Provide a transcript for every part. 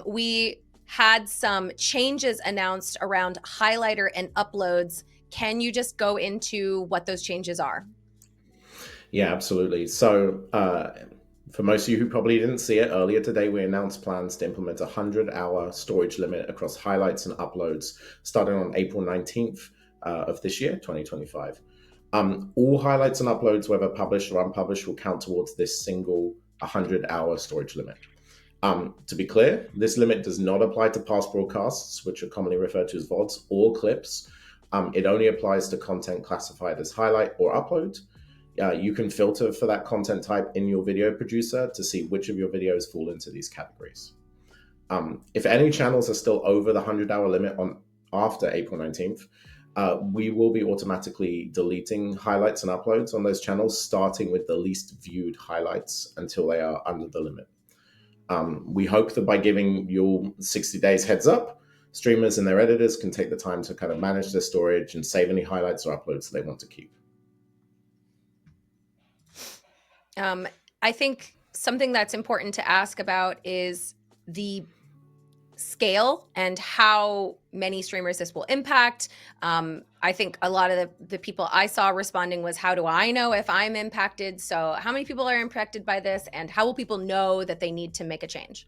we had some changes announced around highlighter and uploads. Can you just go into what those changes are? Yeah, absolutely. So for most of you who probably didn't see it, earlier today we announced plans to implement a 100-hour storage limit across highlights and uploads starting on April 19th of this year, 2025. All highlights and uploads, whether published or unpublished, will count towards this single 100-hour storage limit. To be clear, this limit does not apply to past broadcasts, which are commonly referred to as VODs, or clips. It only applies to content classified as highlight or upload. You can filter for that content type in your video producer to see which of your videos fall into these categories. If any channels are still over the 100-hour limit after April 19th, we will be automatically deleting highlights and uploads on those channels, starting with the least viewed highlights until they are under the limit. We hope that by giving you 60 days heads up, streamers and their editors can take the time to kind of manage their storage and save any highlights or uploads they want to keep. I think something that's important to ask about is the scale and how many streamers this will impact. I think a lot of the people I saw responding was, how do I know if I'm impacted? So how many people are impacted by this, and how will people know that they need to make a change?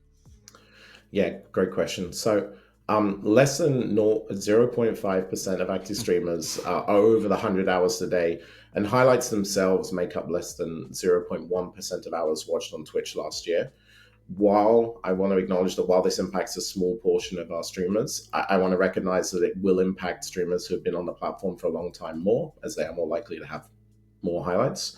Yeah, great question. So less than 0.5% of active streamers are over the 100 hours a day, and highlights themselves make up less than 0.1% of hours watched on Twitch last year. While I want to acknowledge that while this impacts a small portion of our streamers, I want to recognize that it will impact streamers who have been on the platform for a long time more, as they are more likely to have more highlights.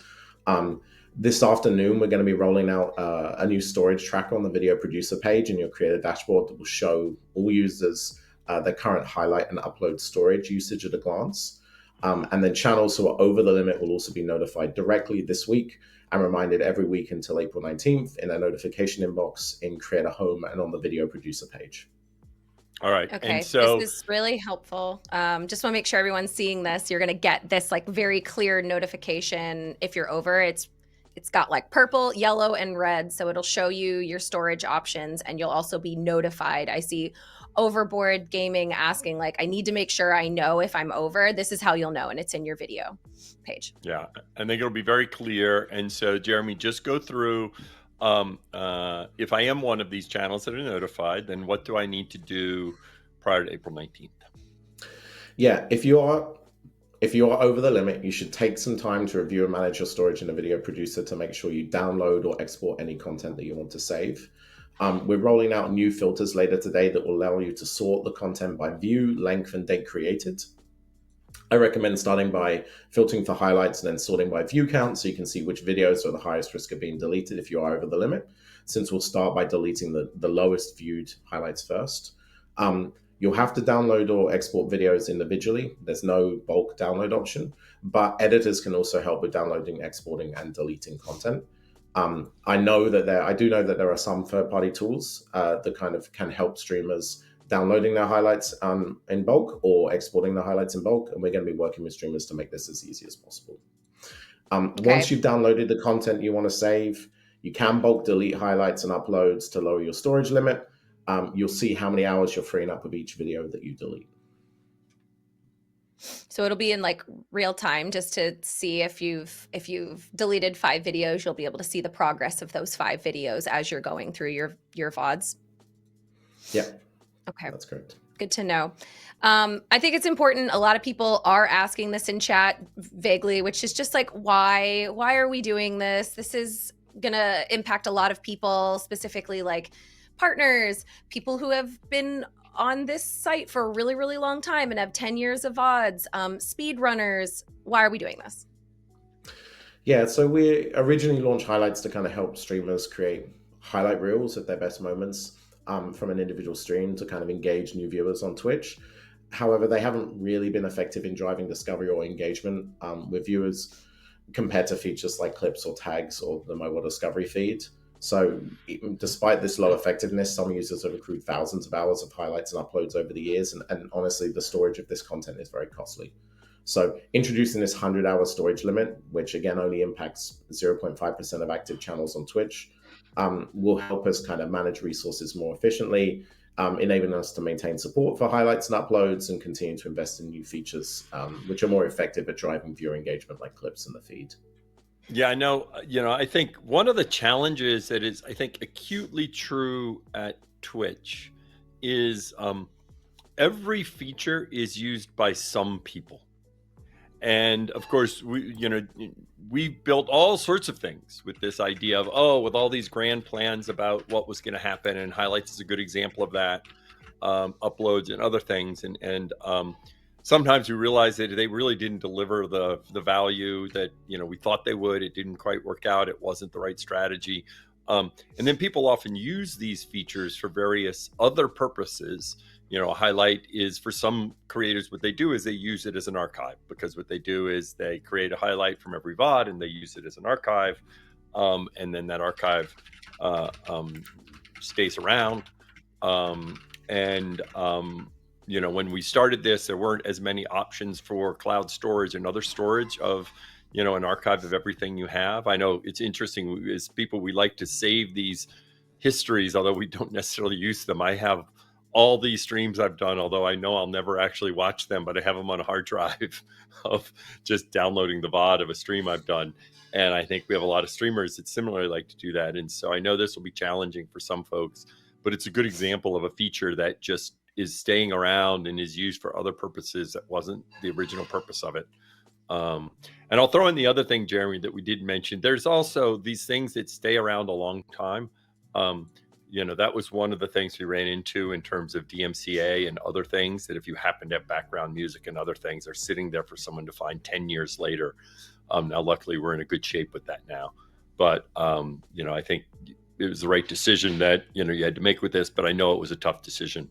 This afternoon, we're going to be rolling out a new storage tracker on the video producer page in your creator dashboard that will show all users their current highlight and upload storage usage at a glance. And then channels who are over the limit will also be notified directly this week and reminded every week until April 19th in a notification inbox in Creator Home and on the video producer page. All right. Okay, and so this is really helpful. Just want to make sure everyone's seeing this. You're going to get this like very clear notification if you're over. It's got like purple, yellow, and red. So it'll show you your storage options, and you'll also be notified. I see Overboard Gaming asking, like, I need to make sure I know if I'm over. This is how you'll know, and it's in your video page. Yeah, I think it'll be very clear. And so, Jeremy, just go through, if I am one of these channels that are notified, then what do I need to do prior to April 19th? Yeah, if you are over the limit, you should take some time to review and manage your storage in a video producer to make sure you download or export any content that you want to save. We're rolling out new filters later today that will allow you to sort the content by view, length, and date created. I recommend starting by filtering for highlights and then sorting by view count so you can see which videos are the highest risk of being deleted if you are over the limit, since we'll start by deleting the lowest viewed highlights first. You'll have to download or export videos individually. There's no bulk download option, but editors can also help with downloading, exporting, and deleting content. I do know that there are some third-party tools that kind of can help streamers downloading their highlights in bulk or exporting the highlights in bulk, and we're going to be working with streamers to make this as easy as possible. Once you've downloaded the content you want to save, you can bulk delete highlights and uploads to lower your storage limit. You'll see how many hours you're freeing up of each video that you delete. So it'll be in like real time, just to see if you've deleted 5 videos, you'll be able to see the progress of those 5 videos as you're going through your VODs. Yeah. Okay. That's correct. Good to know. I think it's important. A lot of people are asking this in chat vaguely, which is just like, why are we doing this? This is going to impact a lot of people, specifically like partners, people who have been on this site for a really, really long time and have 10 years of VODs, speedrunners. Why are we doing this? Yeah, so we originally launched highlights to kind of help streamers create highlight reels of their best moments from an individual stream to kind of engage new viewers on Twitch. However, they haven't really been effective in driving discovery or engagement with viewers compared to features like clips or tags or the mobile discovery feed. So despite this low effectiveness, some users have accrued thousands of hours of highlights and uploads over the years. And honestly, the storage of this content is very costly. So introducing this 100-hour storage limit, which again only impacts 0.5% of active channels on Twitch, will help us kind of manage resources more efficiently, enabling us to maintain support for highlights and uploads and continue to invest in new features, which are more effective at driving viewer engagement, like clips in the feed. Yeah, I know. I think one of the challenges that is, I think, acutely true at Twitch is every feature is used by some people. And of course, we built all sorts of things with this idea of, with all these grand plans about what was going to happen, and highlights is a good example of that, uploads and other things. And sometimes we realize that they really didn't deliver the value that, we thought they would. It didn't quite work out. It wasn't the right strategy. And then people often use these features for various other purposes. A highlight is, for some creators, what they do is they use it as an archive, because what they do is they create a highlight from every VOD and they use it as an archive. And then that archive stays around. When we started this, there weren't as many options for cloud storage and other storage of, an archive of everything you have. I know it's interesting, as people, we like to save these histories, although we don't necessarily use them. I have all these streams I've done, although I know I'll never actually watch them, but I have them on a hard drive of just downloading the VOD of a stream I've done. And I think we have a lot of streamers that similarly like to do that. And so I know this will be challenging for some folks, but it's a good example of a feature that just is staying around and is used for other purposes that wasn't the original purpose of it. And I'll throw in the other thing, Jeremy, that we did mention. There's also these things that stay around a long time. That was one of the things we ran into in terms of DMCA and other things, that if you happen to have background music and other things, are sitting there for someone to find 10 years later. Now, luckily, we're in a good shape with that now. But, I think it was the right decision that, you had to make with this, but I know it was a tough decision,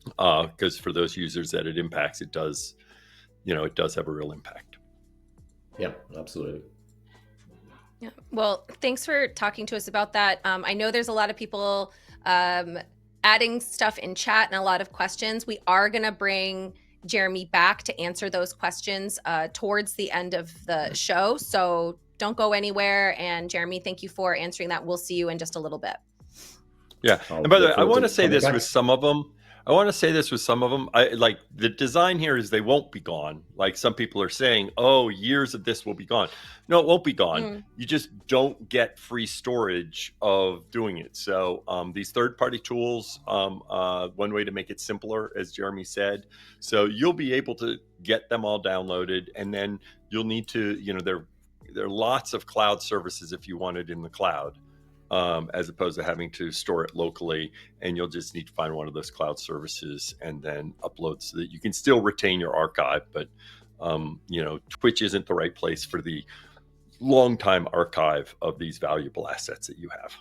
because for those users that it impacts, it does have a real impact. Yeah, absolutely. Yeah. Well, thanks for talking to us about that. I know there's a lot of people adding stuff in chat and a lot of questions. We are going to bring Jeremy back to answer those questions towards the end of the show. So don't go anywhere. And Jeremy, thank you for answering that. We'll see you in just a little bit. Yeah. And by the way, I want to say this with some of them. Like, the design here is they won't be gone. Like, some people are saying, years of this will be gone. No, it won't be gone. You just don't get free storage of doing it. So these third-party tools, one way to make it simpler, as Jeremy said. So you'll be able to get them all downloaded, and then you'll need to, there are lots of cloud services if you want it in the cloud. As opposed to having to store it locally, and you'll just need to find one of those cloud services and then upload, so that you can still retain your archive. But Twitch isn't the right place for the long time archive of these valuable assets that you have.